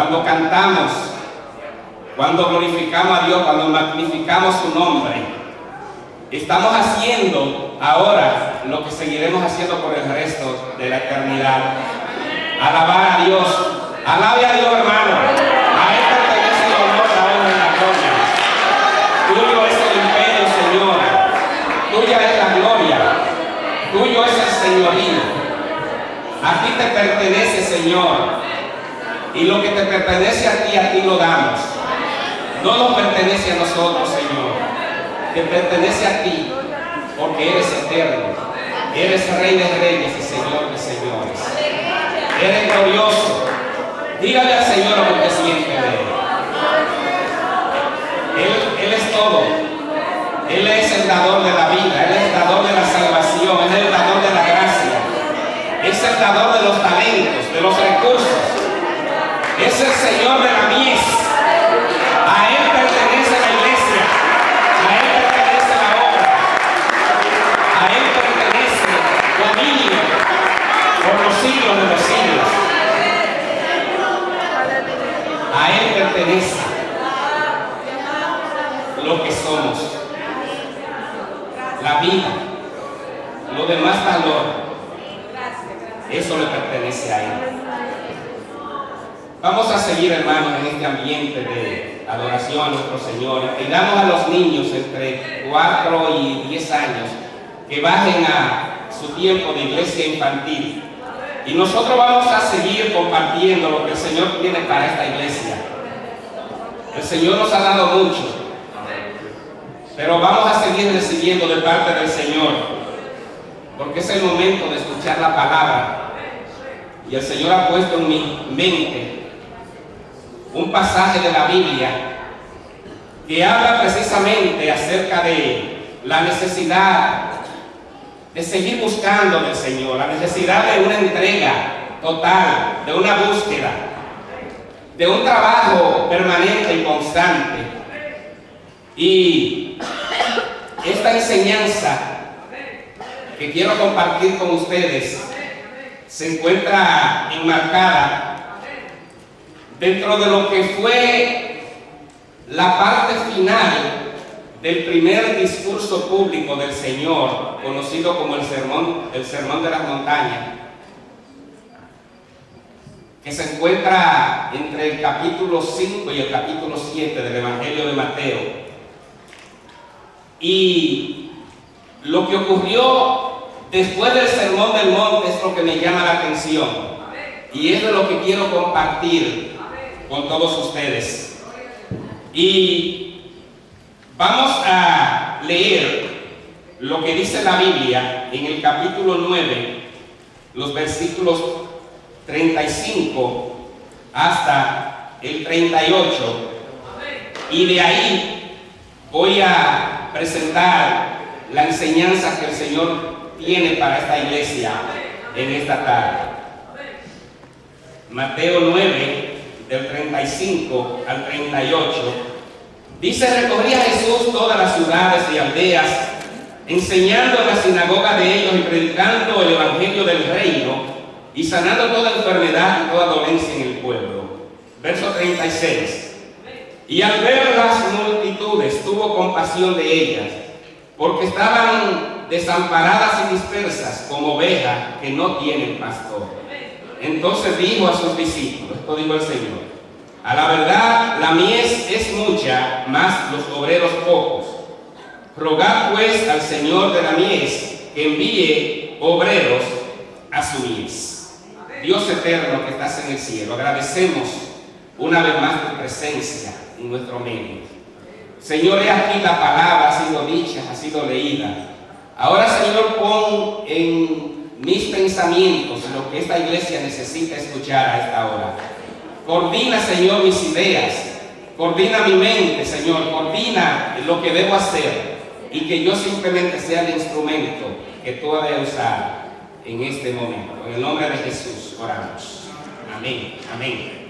cuando cantamos, cuando glorificamos a Dios, cuando magnificamos su nombre, estamos haciendo ahora lo que seguiremos haciendo por el resto de la eternidad. Alabar a Dios. Alabe a Dios, hermano. A Él pertenece el honor, la honra y la gloria. Tuyo es el imperio, Señor. Tuya es la gloria. Tuyo es el señorío. A ti te pertenece, Señor. Y lo que te pertenece a ti lo damos. No nos pertenece a nosotros, Señor. Te pertenece a ti, porque eres eterno. Eres Rey de reyes y Señor de señores. Eres glorioso. Dígale al Señor lo que siente de Él. Él es todo. Él es el dador de la vida. Él es el dador de la salvación. Él es el dador de la gracia. Es el dador de los talentos, de los recursos. Es el Señor de la mies. A Él pertenece la iglesia. A Él pertenece la obra. A Él pertenece dominio por los siglos de los siglos. A Él pertenece lo que somos, la vida, lo demás valor, eso le pertenece a Él. Vamos a seguir, hermanos, en este ambiente de adoración a nuestro Señor. Pidamos a los niños entre 4 y 10 años que bajen a su tiempo de iglesia infantil. Y nosotros vamos a seguir compartiendo lo que el Señor tiene para esta iglesia. El Señor nos ha dado mucho, pero vamos a seguir recibiendo de parte del Señor, porque es el momento de escuchar la palabra. Y el Señor ha puesto en mi mente un pasaje de la Biblia que habla precisamente acerca de la necesidad de seguir buscando del Señor, la necesidad de una entrega total, de una búsqueda, de un trabajo permanente y constante. Y esta enseñanza que quiero compartir con ustedes se encuentra enmarcada dentro de lo que fue la parte final del primer discurso público del Señor, conocido como el Sermón de las Montañas, que se encuentra entre el capítulo 5 y el capítulo 7 del Evangelio de Mateo. Y lo que ocurrió después del Sermón del Monte es lo que me llama la atención, y es de lo que quiero compartir con todos ustedes. Y vamos a leer lo que dice la Biblia en el capítulo 9, los versículos 35 hasta el 38, y de ahí voy a presentar la enseñanza que el Señor tiene para esta iglesia en esta tarde. Mateo 9, del 35 al 38, dice: recorría Jesús todas las ciudades y aldeas, enseñando en la sinagoga de ellos y predicando el evangelio del reino, y sanando toda enfermedad y toda dolencia en el pueblo. Verso 36. Y al ver las multitudes tuvo compasión de ellas, porque estaban desamparadas y dispersas como ovejas que no tienen pastor. Entonces dijo a sus discípulos, esto dijo el Señor: a la verdad la mies es mucha, mas los obreros pocos. Rogad pues al Señor de la mies que envíe obreros a su mies. Dios eterno que estás en el cielo, agradecemos una vez más tu presencia en nuestro medio. Señor, he aquí la palabra ha sido dicha, ha sido leída. Ahora, Señor, pon en mis pensamientos lo que esta iglesia necesita escuchar a esta hora. Coordina, Señor, mis ideas. Coordina mi mente, Señor. Coordina lo que debo hacer. Y que yo simplemente sea el instrumento que tú has de usar en este momento. En el nombre de Jesús oramos. Amén. Amén.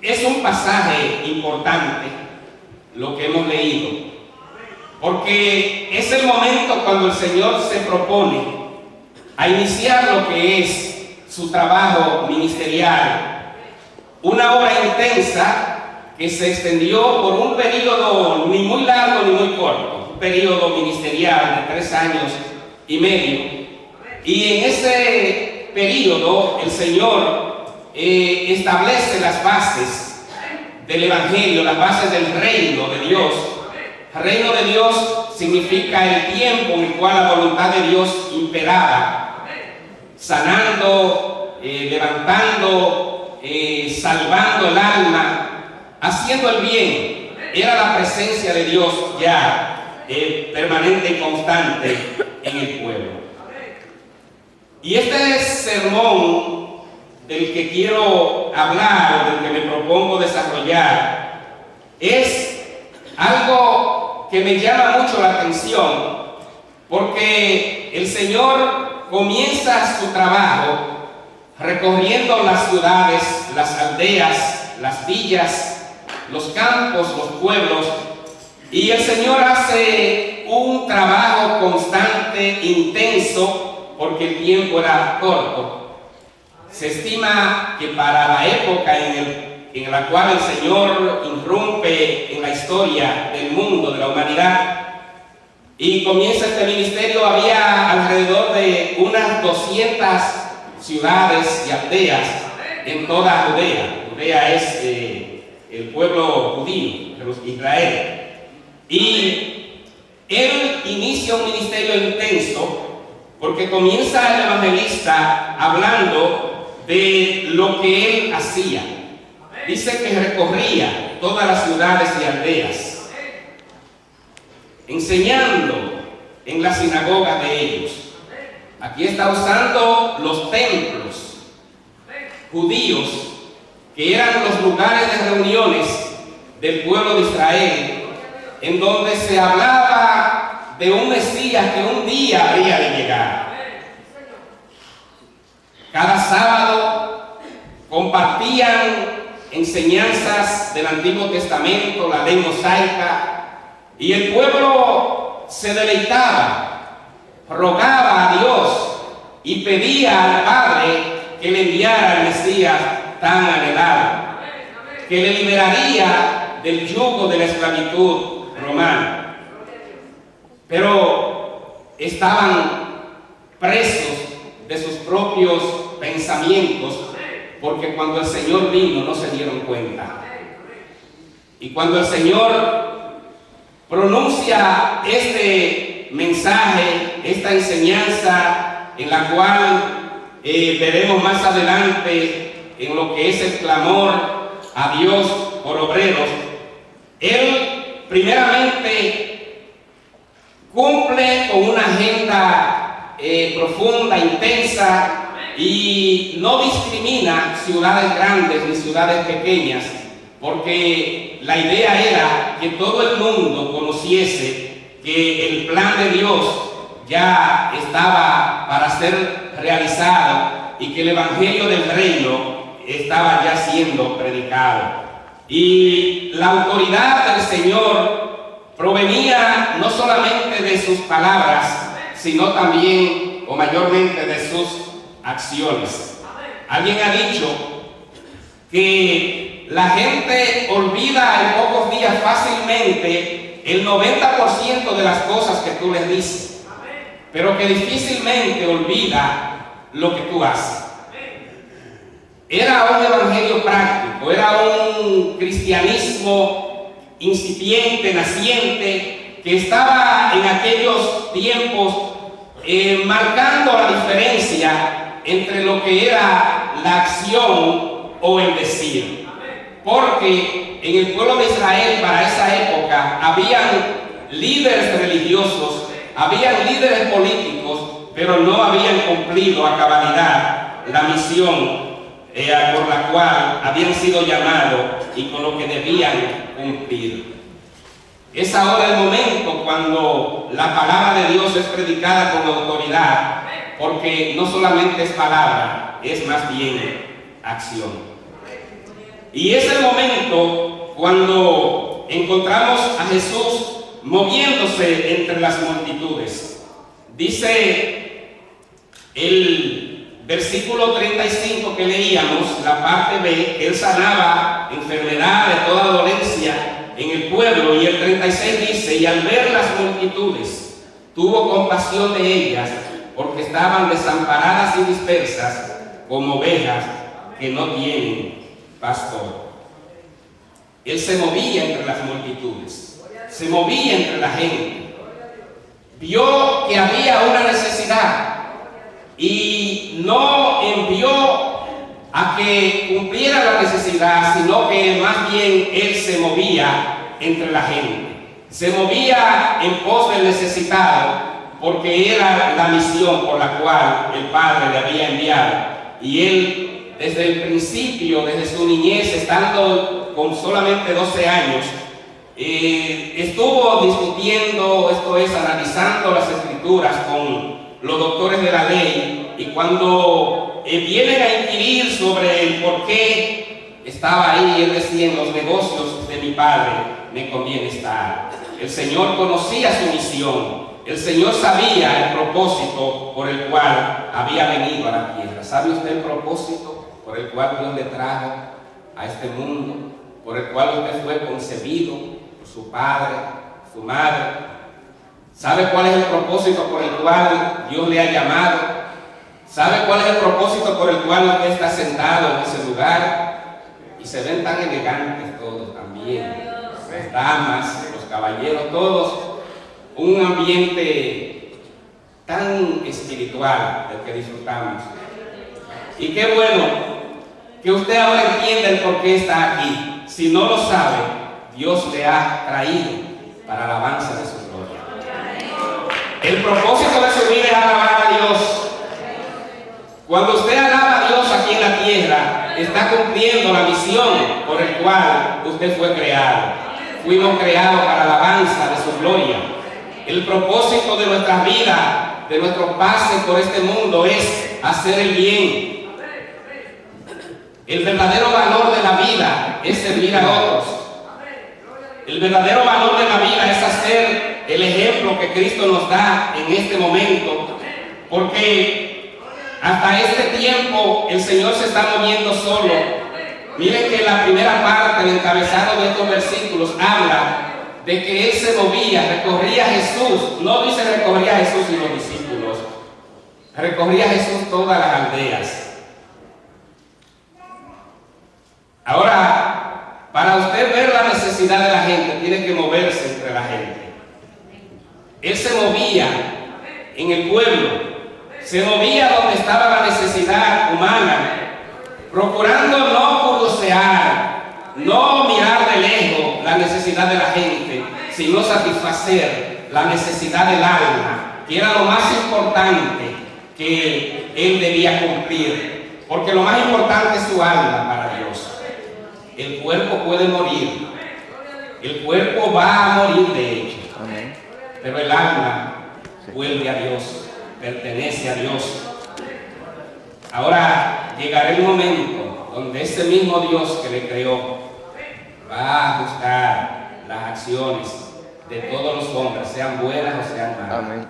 Es un pasaje importante lo que hemos leído, porque es el momento cuando el Señor se propone a iniciar lo que es su trabajo ministerial una obra intensa que se extendió por un periodo ni muy largo ni muy corto, un periodo ministerial de 3 años y medio. Y en ese periodo el Señor establece las bases del Evangelio, las bases del reino de Dios. El reino de Dios significa el tiempo en el cual la voluntad de Dios imperaba, sanando, levantando, salvando el alma, haciendo el bien. Era la presencia de Dios ya permanente y constante en el pueblo. Y este sermón del que quiero hablar, o del que me propongo desarrollar, es algo que me llama mucho la atención, porque el Señor comienza su trabajo recorriendo las ciudades, las aldeas, las villas, los campos, los pueblos, y el Señor hace un trabajo constante, intenso, porque el tiempo era corto. Se estima que para la época en la cual el Señor irrumpe en la historia del mundo, de la humanidad, y comienza este ministerio, había alrededor de unas 200 ciudades y aldeas en toda Judea. Judea es el pueblo judío, Israel. Y él inicia un ministerio intenso porque comienza el evangelista hablando de lo que él hacía. Dice que recorría todas las ciudades y aldeas, enseñando en las sinagogas de ellos. Aquí está usando los templos judíos, que eran los lugares de reuniones del pueblo de Israel, en donde se hablaba de un Mesías que un día habría de llegar. Cada sábado compartían enseñanzas del Antiguo Testamento, la ley mosaica, y el pueblo se deleitaba, rogaba a Dios y pedía al Padre que le enviara al Mesías tan anhelado, que le liberaría del yugo de la esclavitud romana. Pero estaban presos de sus propios pensamientos, porque cuando el Señor vino no se dieron cuenta. Y cuando el Señor pronuncia este mensaje, esta enseñanza, en la cual veremos más adelante en lo que es el clamor a Dios por obreros, Él primeramente cumple con una agenda profunda, intensa, y no discrimina ciudades grandes ni ciudades pequeñas, porque la idea era que todo el mundo conociese que el plan de Dios ya estaba para ser realizado y que el evangelio del reino estaba ya siendo predicado. Y la autoridad del Señor provenía no solamente de sus palabras, sino también o mayormente de sus acciones. Alguien ha dicho que la gente olvida en pocos días fácilmente el 90% de las cosas que tú les dices, pero que difícilmente olvida lo que tú haces. Era un evangelio práctico, era un cristianismo incipiente, naciente, que estaba en aquellos tiempos marcando la diferencia entre lo que era la acción o el decir. Porque en el pueblo de Israel para esa época habían líderes religiosos, habían líderes políticos, pero no habían cumplido a cabalidad la misión por la cual habían sido llamados y con lo que debían cumplir. Es ahora el momento cuando la palabra de Dios es predicada con autoridad, porque no solamente es palabra, es más bien acción. Y es el momento cuando encontramos a Jesús moviéndose entre las multitudes. Dice el versículo 35 que leíamos, la parte B, que él sanaba enfermedades, toda dolencia en el pueblo, y el 36 dice, y al ver las multitudes, tuvo compasión de ellas, porque estaban desamparadas y dispersas, como ovejas que no tienen pastor. Él se movía entre las multitudes, se movía entre la gente, vio que había una necesidad, y no envió a que cumpliera la necesidad, sino que más bien él se movía entre la gente. Se movía en pos del necesitado, porque era la misión por la cual el Padre le había enviado. Y él, desde el principio, desde su niñez, estando con solamente 12 años, estuvo discutiendo, esto es, analizando las Escrituras con los doctores de la ley, y cuando vienen a inquirir sobre el por qué estaba ahí, él decía, en los negocios de mi padre me conviene estar. El Señor conocía su misión, el Señor sabía el propósito por el cual había venido a la tierra. ¿Sabe usted el propósito por el cual Dios le trajo a este mundo? Por el cual usted fue concebido por su padre, su madre. ¿Sabe cuál es el propósito por el cual Dios le ha llamado? ¿Sabe cuál es el propósito por el cual usted está sentado en ese lugar? Y se ven tan elegantes todos también, las damas, los caballeros, todos, un ambiente tan espiritual del que disfrutamos. Y qué bueno que usted ahora entienda el por qué está aquí. Si no lo sabe, Dios le ha traído para la alabanza de su gloria. El propósito de su vida es alabar a Dios. Cuando usted alaba a Dios aquí en la tierra, está cumpliendo la misión por el cual usted fue creado. Fuimos creados para la alabanza de su gloria. El propósito de nuestra vida, de nuestro pase por este mundo, es hacer el bien. El verdadero valor de la vida es servir a otros. El verdadero valor de la vida es hacer el ejemplo que Cristo nos da en este momento, porque hasta este tiempo el Señor se está moviendo solo. Miren que la primera parte del encabezado de estos versículos habla de que Él se movía, recorría a Jesús. No dice recorría a Jesús y los discípulos, recorría a Jesús todas las aldeas. Ahora, para usted ver la necesidad de la gente, tiene que moverse entre la gente. Él se movía en el pueblo, se movía donde estaba la necesidad humana, procurando no curiosear, no mirar de lejos la necesidad de la gente, sino satisfacer la necesidad del alma, que era lo más importante que él debía cumplir, porque lo más importante es su alma para Dios. El cuerpo puede morir, el cuerpo va a morir de hecho, pero el alma vuelve a Dios, pertenece a Dios. Ahora llegará el momento donde ese mismo Dios que le creó va a ajustar las acciones de todos los hombres, sean buenas o sean malas.